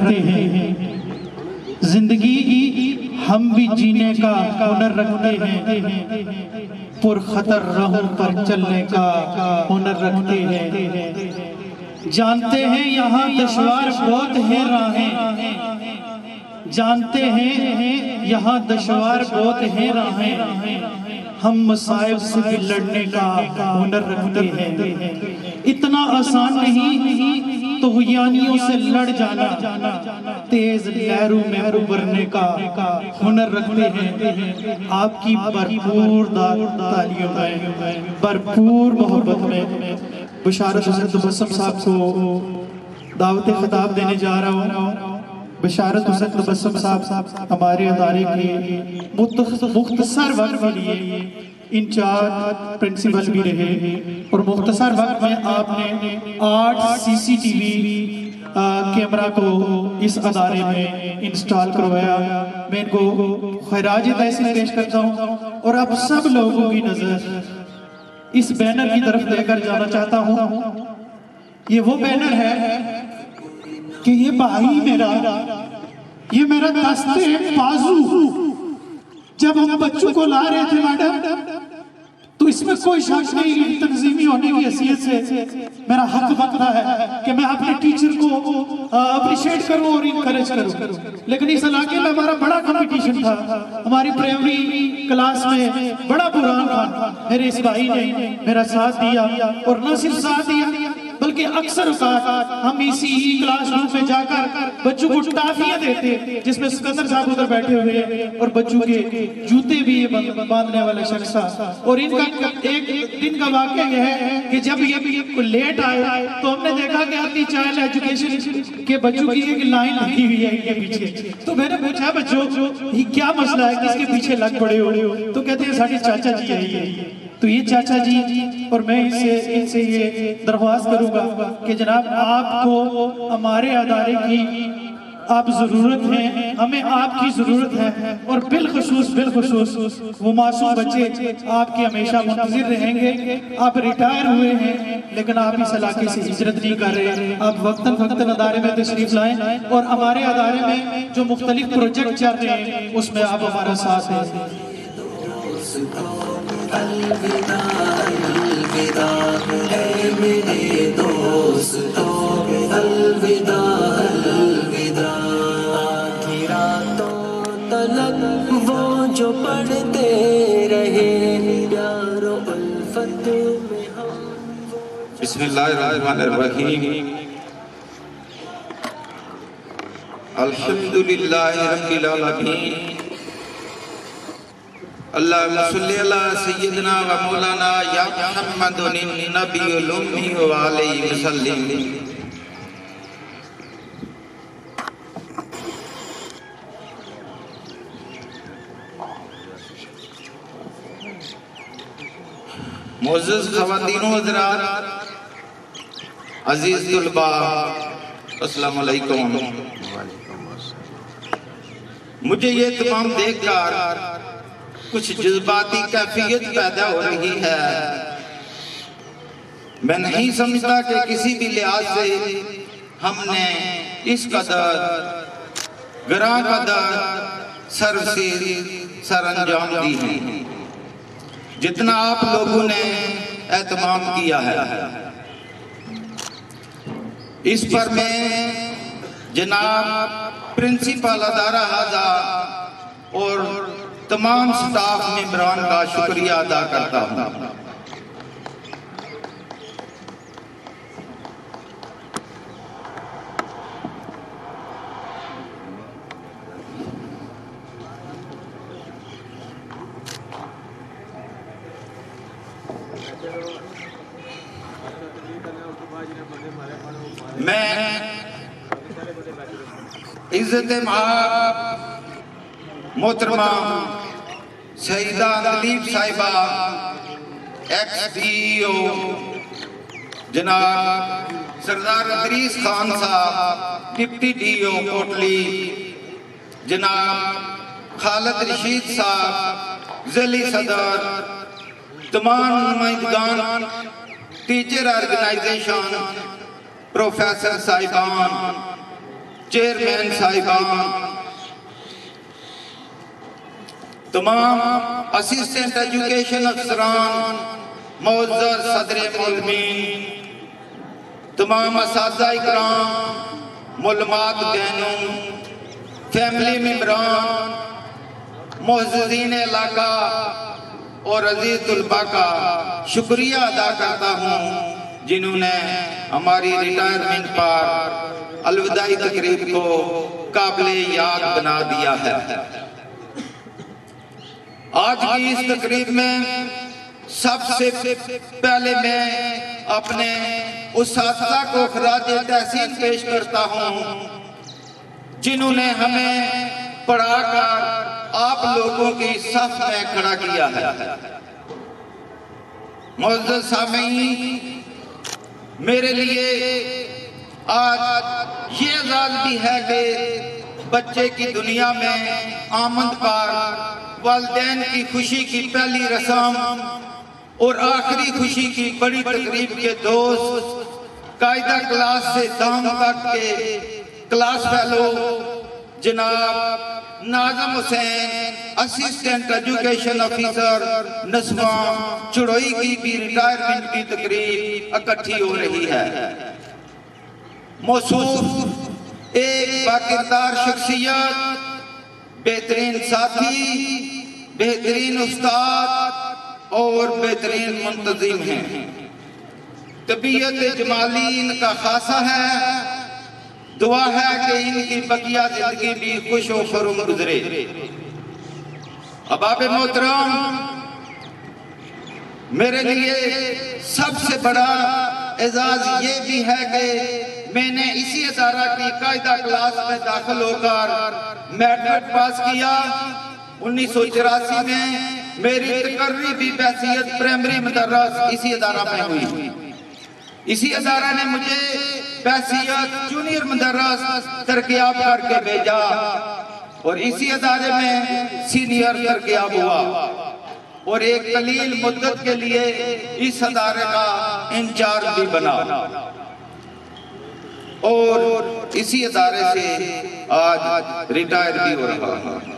रखते हैं, जिंदगी हम भी जीने का हुनर रखते हैं, पुरखतर राहों पर चलने का हुनर रखते हैं। जानते हैं यहाँ दुश्वार बहुत है राहें, जानते हैं यहाँ दुश्वार बहुत है राहें, हम मसाइब से भी लड़ने का हुनर रखते हैं। इतना आसान नहीं तुग़यानियों से लड़ जाना, तेज लहरों में उबरने का हुनर रखते हैं। आपकी भरपूर तालियों में, भरपूर मोहब्बत में बशारत हज़रत तबस्सुम साहब को दावत खिताब देने जा रहा हूँ। बशारत हज़रत तबस्सुम साहब हमारे अदारे के मुख्तसर वक्त के लिए इंचार्ज प्रिंसिपल भी रहे और मुख्तसर वक्त में आपने 8 CCTV कैमरा को इस अदारे में इंस्टॉल करवाया। मैं इनको खैराज तहसीन पेश करता हूँ और आप सब लोगों की नजर इस बैनर की तरफ लेकर जाना चाहता हूँ। ये वो बैनर है कि ये भाई मेरा, ये मेरा दस्ते बाजू जब हम बच्चों को ला रहे थे मैडम, तो इसमें कोई शक नहीं, तंजीमी होने की हैसियत से मेरा हक बनता है कि मैं अपने टीचर को अप्रिशिएट करूं और इनकरेज करूं। लेकिन इस इलाके में हमारा बड़ा कंपटीशन था। हमारी प्राइमरी क्लास में बड़ा बुरहान था, मेरे इस भाई ने मेरा साथ दिया और न सिर्फ साथ दिया बल्कि अक्सर हम इसी ही क्लासरूम में जाकर बच्चों को टाफियां देते, जिसमें सिकंदर साहब उधर बैठे हुए हैं और बच्चों के जूते भी बांधने वाला शख्स था। और इनका एक दिन का वाकया यह है कि जब ये लेट आए तो हमने देखा कि अपनी चाइल्ड एजुकेशन के बच्चों की एक लाइन लगी हुई है इनके पीछे। तो मैंने पूछा बच्चों ये क्या मसला है, किसके पीछे लग पड़े हो? तो कहते हैं साढ़े चाचा जी है। तो ये चाचा जी और मैं इनसे ये दरख्वास्त करूंगा कि जनाब आपको हमारे अदारे की आप जरूरत है, हमें आपकी जरूरत है और बिलखुसूस वो मासूम बच्चे आपके हमेशा मुंतजिर रहेंगे। आप रिटायर हुए हैं लेकिन आप इस इलाके से हिजरत नहीं कर रहे। आप वक्तन अदारे में तशरीफ लाएं और हमारे अदारे में जो मुख्तलिफ प्रोजेक्ट चल रहे हैं उसमें आप हमारा साथ दें। अलविदा अलविदा है मेरे दोस्तों, अलविदा अलविदा। आधी रातों तलक वो जो पढ़ते रहे यारो उल्फत में हम। बिस्मिल्लाहिर्रहमानिर्रहीम। अल्हम्दुलिल्लाहि रब्बिल आलमीन। अल्लाहुम्मा सल्लि अला सय्यिदिना व मौलाना या मुहम्मदुन नबियुल उम्मी व अलैहि वसल्लम। मुअज़्ज़ज़ ख़वातीनो हज़रात, अज़ीज़ तुलबा, अस्सलामु अलैकुम। मुझे ये तमाम देखकर कुछ जज्बाती कैफियत पैदा हो रही है। मैं नहीं समझता कि किसी भी लिहाज से हमने इस कदर गरा कदर सर अंजाम दी है जितना आप लोगों ने एहतमाम किया है। इस पर मैं जनाब प्रिंसिपल अदारा हाजा और तमाम स्टाफ मेंबरान का शुक्रिया अदा करता हूँ। मैं इज्जत मोहतरमा सईदा दलीप साहिबा XDO जनाब सरदार अदरीस खान साहब डिप्टी DO कोटली, जनाब खालिद रशीद साहब ज़िली सदर, तमाम नुमाइंदगान, टीचर ऑर्गेनाइजेशन, प्रोफेसर साहिबान, चेयरमैन साहिबान, तमाम असिस्टेंट एजुकेशन अफसरान, मुअज़्ज़ज़ सदर मोलमीन, तमाम असातिज़ा इकराम, मुल्मात गैनूं, फैमिली मेंबरान, मुअज़्ज़ज़ीन इलाका और अजीज़ तुलबा का शुक्रिया अदा करता हूँ जिन्होंने हमारी रिटायरमेंट पर अलविदाई तकरीब को काबिले याद बना दिया है। आज की इस तकरीब में सबसे पहले मैं अपने उस असातिज़ा को खराज तहसीन पेश करता हूँ जिन्होंने हमें पढ़ाकर आप लोगों की सफ में खड़ा किया है। मुअज़्ज़ज़ सामीन, मेरे लिए आज ये एज़ाज़ भी है कि बच्चे की दुनिया में आमद पर वालिदैन की खुशी की पहली रस्म और आखिरी खुशी की बड़ी तकरीब के दोस्त कायदा क्लास से दाम तक के क्लास फेलो जनाब नाज़म हुसैन, असिस्टेंट एजुकेशन ऑफिसर नस्वा चुड़ोई की भी रिटायरमेंट की तकरीब इकट्ठी हो रही है। मौसूफ एक बाकिरदार शख्सियत, बेहतरीन साथी, बेहतरीन उस्ताद और बेहतरीन मुंतजिम हैं। तबीयत जमाली इनका खासा है। दुआ है कि इनकी बकिया जिंदगी भी खुश और खुर्रम गुजरे। अहबाब मोहतरम, मेरे लिए सबसे बड़ा एजाज ये भी है कि मैंने इसी अदारा की कायदा क्लास में दाखिल होकर मैट्रिक पास किया। 1984 में मेरी तकर्री भी बहसियत प्राइमरी मदरस इसी अदारा में हुई। इसी अदारा ने मुझे बहसियत जूनियर मदरस तरक्याब करके भेजा और इसी अदारे में सीनियर तरक्याब हुआ और एक कलील मुद्दत के लिए इस अदारे का इंचार्ज भी बना और इसी अदारे से आज रिटायर भी हो रहा है।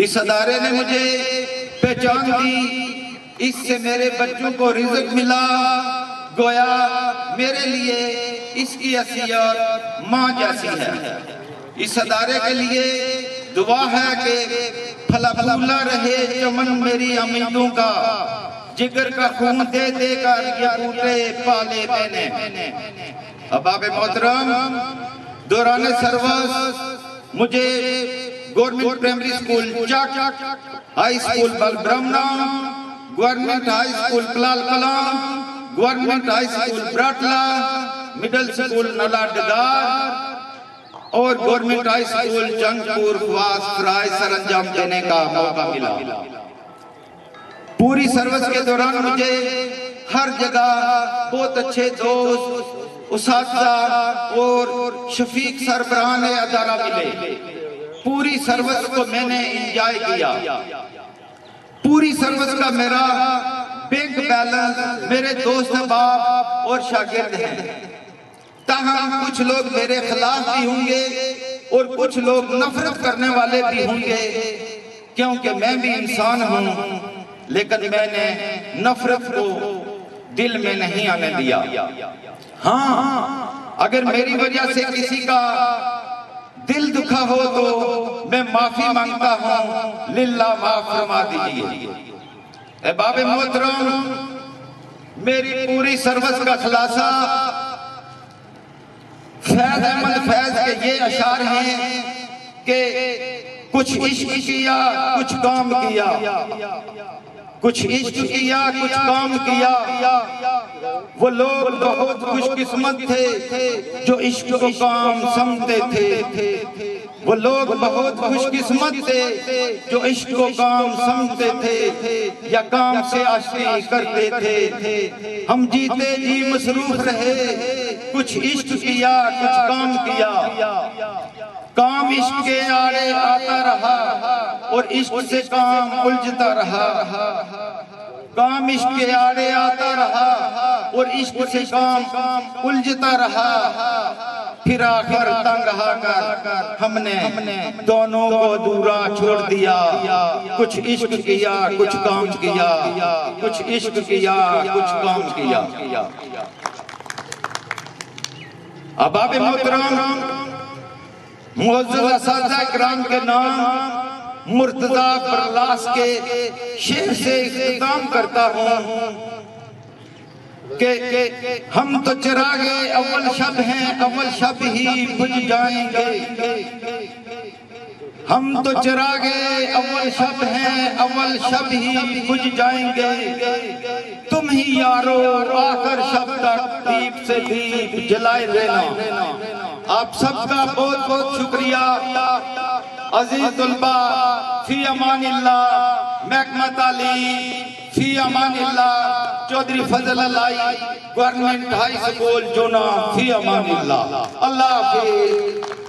इस अदारे ने मुझे पहचान दी, इससे मेरे बच्चों को रिज़्क़ मिला। गोया मेरे लिए इसकी हैसियत माँ जैसी है। इस अदारे के लिए दुआ है कि फला फूला रहे चमन मेरी उम्मीदों का, जिगर का खून दे देकर ये बूटे पाले मैंने। अहबाब मोहतरम, दौरान सर्विस मुझे government primary school Chak, high school Balbrahmana, government high school Kalal Kalam, government high school Bratla, middle school Naladgar और गवर्नमेंट हाई स्कूल जंगपुर फराय सर अंजाम देने का मौका मिला। पूरी सर्विस के दौरान मुझे हर जगह बहुत अच्छे दोस्त, उस्ताद और शफीक सरबराहान अदारा मिले। पूरी सर्विस को मैंने एंजॉय किया। पूरी सर्विस का मेरा बैंक बैलेंस मेरे दोस्त बाप और शागिर्द हैं। ताहम कुछ लोग मेरे खिलाफ भी होंगे और कुछ लोग नफरत करने वाले भी होंगे, क्योंकि मैं भी इंसान हूं, लेकिन मैंने नफरत को दिल में नहीं आने दिया। हाँ, अगर मेरी वजह से किसी का दिल दुखा हो तो मैं माफी मांगता हूं, लिल्लाह माफ फरमा दीजिए। अहबाब मोहतरम, मेरी पूरी सर्विस का खुलासा फैज अहमद फैज के ये अशार हैं कि कुछ इश्क किया कुछ काम किया, कुछ इश्क किया कुछ काम किया। वो लोग बहुत खुशकिस्मत थे जो इश्क को काम समझते थे। वो लोग बहुत खुशकिस्मत थे जो इश्क को काम समझते थे या काम से आशिकी करते थे। हम जीते जी मसरूफ रहे, कुछ इश्क किया कुछ काम किया। काम इश्क के आड़े आता रहा और इश्क से काम उलझता रहा। काम इश्क के आड़े आता रहा और इश्क से काम उलझता रहा। फिर आखिर तंग आकर हमने दोनों को अधूरा छोड़ दिया। कुछ इश्क किया, कुछ काम किया, कुछ इश्क किया, कुछ काम किया। अहबाब मोहतरम, मुअज़्ज़ज़ असातिज़ा इकराम के नाम मुर्तज़ा बरलास के शेर से इख्तिताम करता हूँ कि हम तो चिरागे अव्वल शब हैं, अव्वल शब ही बुझ जाएंगे। हम तो चिरागे अव्वल शब हैं, अव्वल शब ही बुझ जाएंगे। तुम ही यारो आखिर शब तक दीप से दीप जलाए रहना। आप सबका बहुत बहुत शुक्रिया। अजीज तुलबा फी अमानिल्लाह, महकमा तालीम फी अमानिल्लाह, चौधरी फजल अलाई गवर्नमेंट हाई स्कूल जोना फी अमानिल्लाह। अल्लाह हाफिज।